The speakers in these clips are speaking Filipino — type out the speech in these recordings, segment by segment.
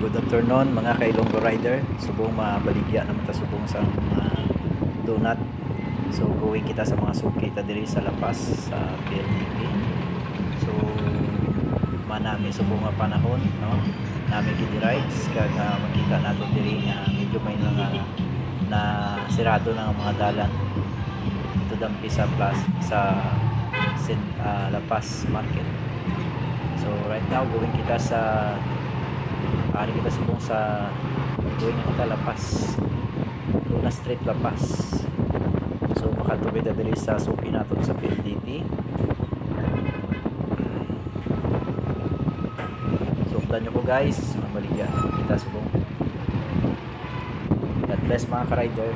Good afternoon mga ka-Ilonggo rider. Subong mabaligya naman ta subong sa mga donut. So going kita sa mga suki ta diri sa Lapas sa PLDT. So manami subong nga panahon, no. Nami gid rides kag makita nato diri nga medyo may mga na sirado na ang mga dalan. Ito dampi sa plus sa Lapas Market. So right now going kita sa kita subong sa going kita Lapas Luna Street Lapas. So makatubid na diri sa suki naton sa PLDT. So undan nyo ko guys, mabaligya kita subong. God bless mga ka-rider.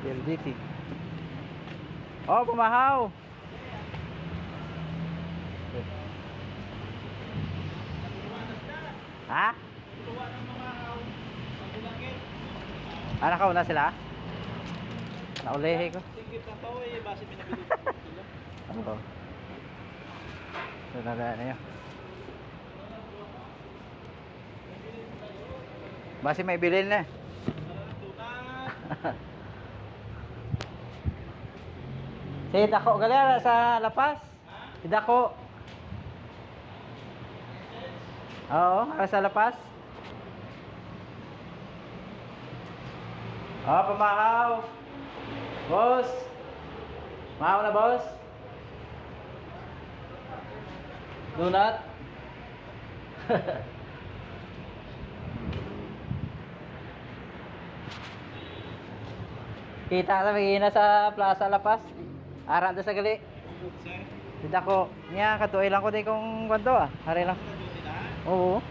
PLDT. Oh, pumahaw. Ha? Anak ka na sila? Naulihi ko. Tingkit na to eh, base pinabili ko sila. Oo. So, nalala na yun. Base may bilin na. Si Dako galera sa Lapas. Si Dako. Oo, sa Lapas. Oh, pamahaw. Boss. Mahaw na, boss. Donut. Kita sa magigina sa Plaza Lapas. Ara do sa gali. Tidak ko. Niya katuoy lang ko di kong kwanto ah. Hari lang. Oo.